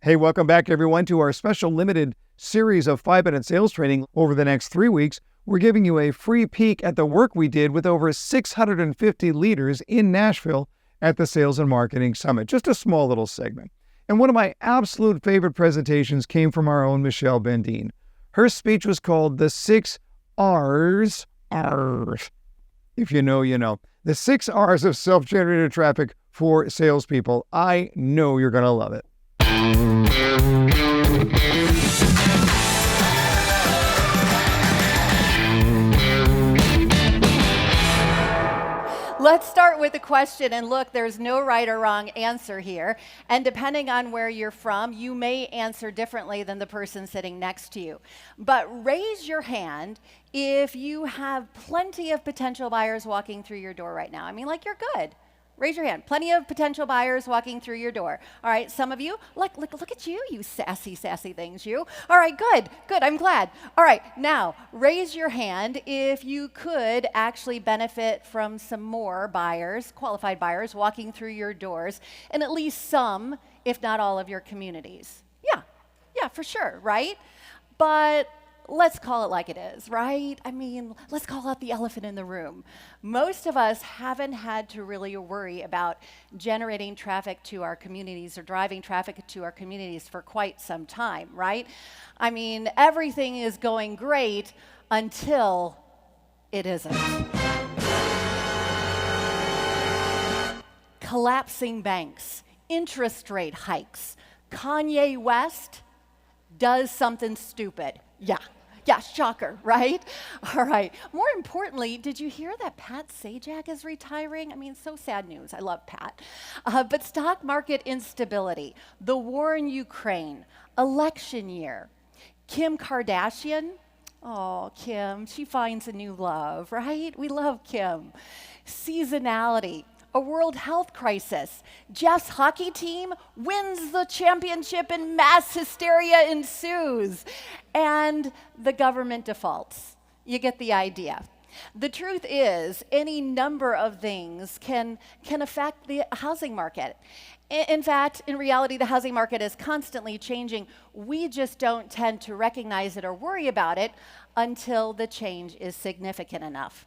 Hey, welcome back, everyone, to our special limited series of 5-minute sales training. Over the next 3 weeks, we're giving you a free peek at the work we did with over 650 leaders in Nashville at the Sales and Marketing Summit. Just a small little segment. And one of my absolute favorite presentations came from our own Michelle Bendien. Her speech was called The 6 R's. If you know, you know. The 6 R's of self-generated traffic for salespeople. I know you're going to love it. Let's start with a question, and look, there's no right or wrong answer here, and depending on where you're from, you may answer differently than the person sitting next to you. But raise your hand if you have plenty of potential buyers walking through your door right now. I mean, like, you're good. Raise your hand. Plenty of potential buyers walking through your door. All right, some of you, look at you, you sassy things, you. All right, good, I'm glad. All right, now, raise your hand if you could actually benefit from some more buyers, qualified buyers, walking through your doors in at least some, if not all, of your communities. Yeah, for sure, right? But let's call it like it is, right? I mean, let's call out the elephant in the room. Most of us haven't had to really worry about generating traffic to our communities or driving traffic to our communities for quite some time, right? I mean, everything is going great until it isn't. Collapsing banks, interest rate hikes, Kanye West does something stupid. Yeah, shocker, right? All right. More importantly, did you hear that Pat Sajak is retiring? I mean, so sad news. I love Pat. But stock market instability, the war in Ukraine, election year, Kim Kardashian. Oh, Kim, she finds a new love, right? We love Kim. Seasonality, a world health crisis. Jeff's hockey team wins the championship and mass hysteria ensues. And the government defaults. You get the idea. The truth is, any number of things can affect the housing market. In fact, in reality, the housing market is constantly changing. We just don't tend to recognize it or worry about it until the change is significant enough.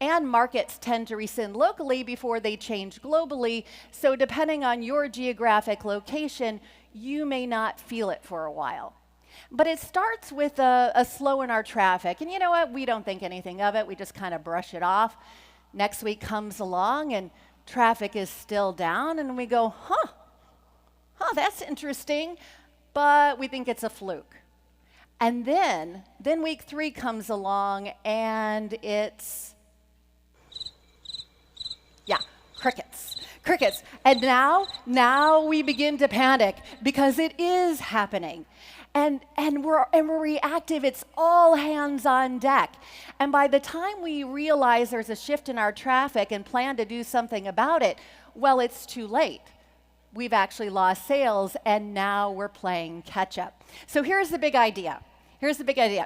And markets tend to rescind locally before they change globally, so depending on your geographic location, you may not feel it for a while. But it starts with a slow in our traffic, and you know what? We don't think anything of it. We just kind of brush it off. Next week comes along, and traffic is still down, and we go, that's interesting, but we think it's a fluke. And then week 3 comes along, and it's crickets. And now we begin to panic because it is happening. And we're reactive. It's all hands on deck. And by the time we realize there's a shift in our traffic and plan to do something about it, well, it's too late. We've actually lost sales, and now we're playing catch up. So here's the big idea.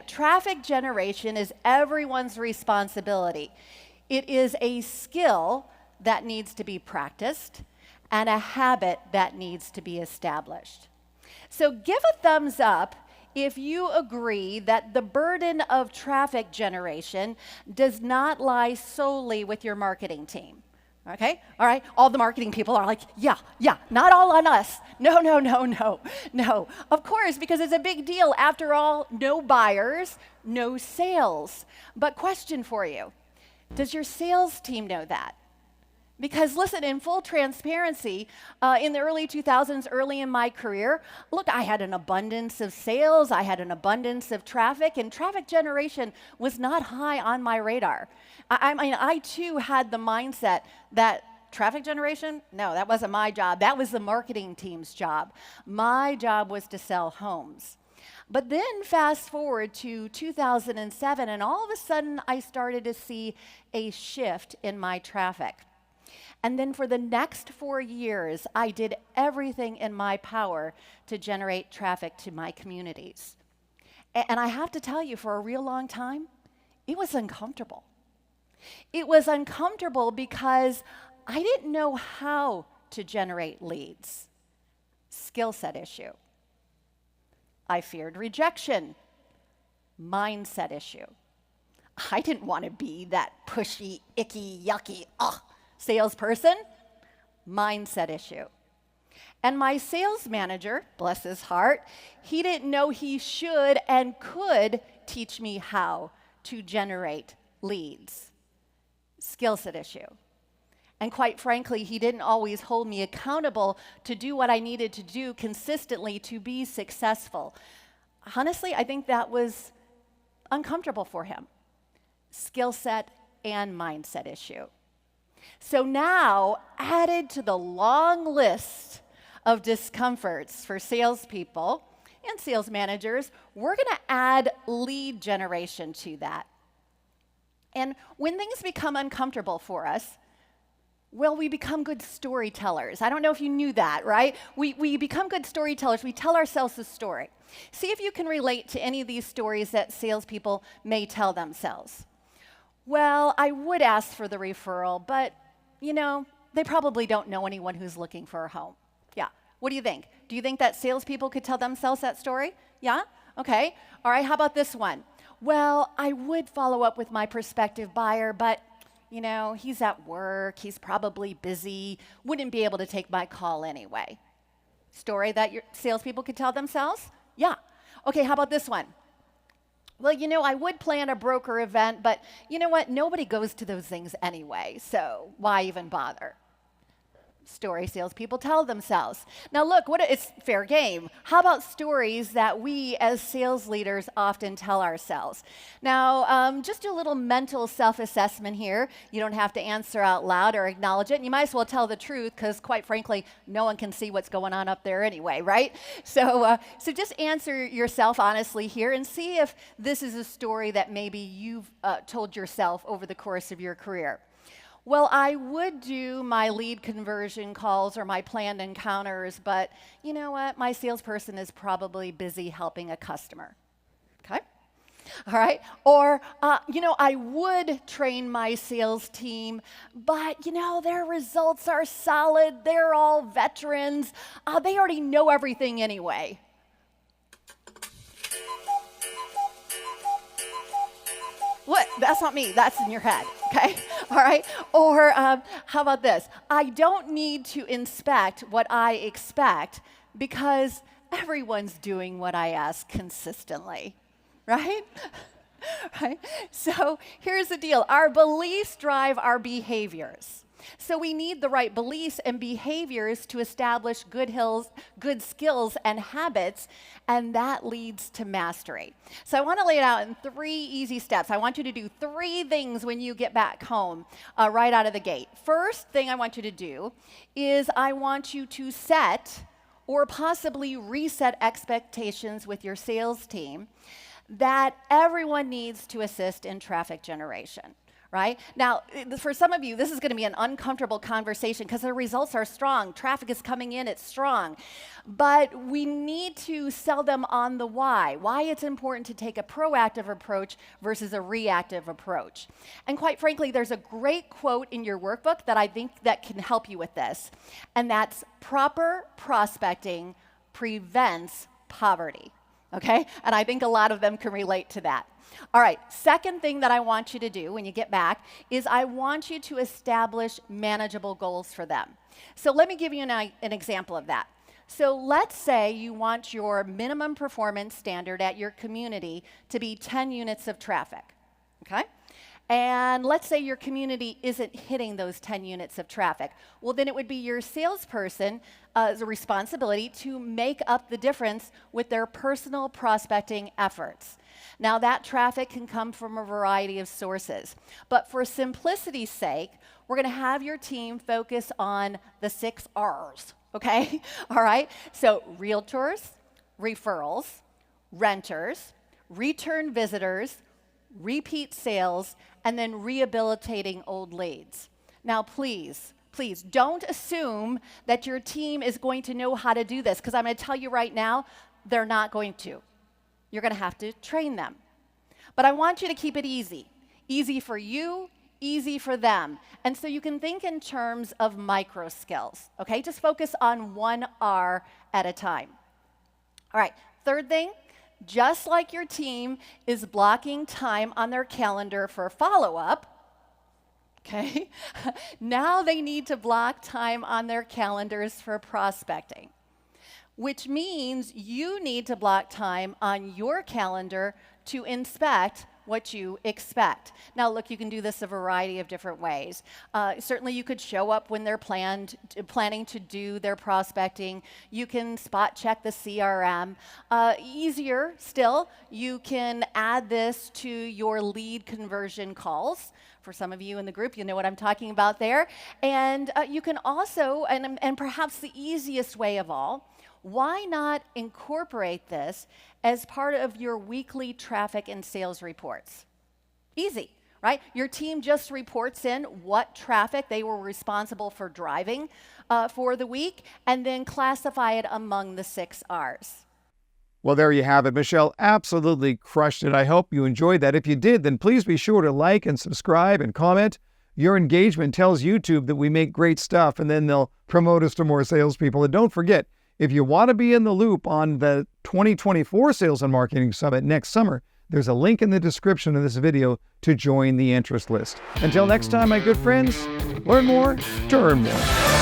Traffic generation is everyone's responsibility. It is a skill that needs to be practiced and a habit that needs to be established. So give a thumbs up if you agree that the burden of traffic generation does not lie solely with your marketing team. Okay? All right? All the marketing people are like, yeah, not all on us. No. Of course, because it's a big deal. After all, no buyers, no sales. But question for you, does your sales team know that? Because listen, in full transparency, in the early 2000s, early in my career, look, I had an abundance of sales, I had an abundance of traffic, and traffic generation was not high on my radar. I mean, I too had the mindset that traffic generation, no, that wasn't my job. That was the marketing team's job. My job was to sell homes. But then fast forward to 2007, and all of a sudden, I started to see a shift in my traffic. And then for the next 4 years, I did everything in my power to generate traffic to my communities. And I have to tell you, for a real long time, it was uncomfortable. It was uncomfortable because I didn't know how to generate leads. Skill set issue. I feared rejection. Mindset issue. I didn't want to be that pushy, icky, yucky, salesperson. Mindset issue. And my sales manager, bless his heart, he didn't know he should and could teach me how to generate leads. Skill set issue. And quite frankly, he didn't always hold me accountable to do what I needed to do consistently to be successful. Honestly, I think that was uncomfortable for him. Skill set and mindset issue. So now, added to the long list of discomforts for salespeople and sales managers, we're going to add lead generation to that. And when things become uncomfortable for us, well, we become good storytellers. I don't know if you knew that, right? We become good storytellers. We tell ourselves a story. See if you can relate to any of these stories that salespeople may tell themselves. Well, I would ask for the referral, but, they probably don't know anyone who's looking for a home. Yeah. What do you think? Do you think that salespeople could tell themselves that story? Yeah? Okay. All right. How about this one? Well, I would follow up with my prospective buyer, but, he's at work. He's probably busy. Wouldn't be able to take my call anyway. Story that your salespeople could tell themselves? Yeah. Okay. How about this one? Well, I would plan a broker event, but you know what? Nobody goes to those things anyway, so why even bother? Story salespeople tell themselves. Now look, it's fair game. How about stories that we as sales leaders often tell ourselves? Now, just do a little mental self-assessment here. You don't have to answer out loud or acknowledge it. And you might as well tell the truth because quite frankly, no one can see what's going on up there anyway, right? So just answer yourself honestly here and see if this is a story that maybe you've told yourself over the course of your career. Well, I would do my lead conversion calls or my planned encounters, but you know what? My salesperson is probably busy helping a customer. Okay? All right? Or, I would train my sales team, but, their results are solid. They're all veterans. They already know everything anyway. What? That's not me. That's in your head. Okay? All right? Or how about this? I don't need to inspect what I expect because everyone's doing what I ask consistently. Right? Right? So here's the deal. Our beliefs drive our behaviors. So we need the right beliefs and behaviors to establish good skills and habits, and that leads to mastery. So I want to lay it out in 3 easy steps. I want you to do 3 things when you get back home right out of the gate. First thing I want you to do is I want you to set or possibly reset expectations with your sales team that everyone needs to assist in traffic generation. Right? Now, for some of you, this is going to be an uncomfortable conversation because the results are strong. Traffic is coming in, it's strong. But we need to sell them on the why it's important to take a proactive approach versus a reactive approach. And quite frankly, there's a great quote in your workbook that I think that can help you with this. And that's proper prospecting prevents poverty. Okay? And I think a lot of them can relate to that. All right, second thing that I want you to do when you get back is I want you to establish manageable goals for them. So let me give you an example of that. So let's say you want your minimum performance standard at your community to be 10 units of traffic, okay? And let's say your community isn't hitting those 10 units of traffic. Well, then it would be your salesperson's responsibility to make up the difference with their personal prospecting efforts. Now, that traffic can come from a variety of sources. But for simplicity's sake, we're going to have your team focus on the 6 R's, okay? All right? So realtors, referrals, renters, return visitors, repeat sales, and then rehabilitating old leads. Now, please don't assume that your team is going to know how to do this, because I'm going to tell you right now, they're not going to. You're going to have to train them. But I want you to keep it easy. Easy for you, easy for them. And so you can think in terms of micro skills, okay? Just focus on 1 R at a time. All right, Third thing, just like your team is blocking time on their calendar for follow-up, okay, now they need to block time on their calendars for prospecting, which means you need to block time on your calendar to inspect what you expect. Now, look, you can do this a variety of different ways. Certainly, you could show up when they're planning to do their prospecting. You can spot check the CRM. Easier still, you can add this to your lead conversion calls. For some of you in the group, you know what I'm talking about there. And you can also, and perhaps the easiest way of all, why not incorporate this as part of your weekly traffic and sales reports? Easy, right? Your team just reports in what traffic they were responsible for driving for the week, and then classify it among the 6 R's. Well, there you have it. Michelle absolutely crushed it. I hope you enjoyed that. If you did, then please be sure to like and subscribe and comment. Your engagement tells YouTube that we make great stuff, and then they'll promote us to more salespeople. And don't forget, if you want to be in the loop on the 2024 Sales and Marketing Summit next summer, there's a link in the description of this video to join the interest list. Until next time, my good friends, learn more to earn more.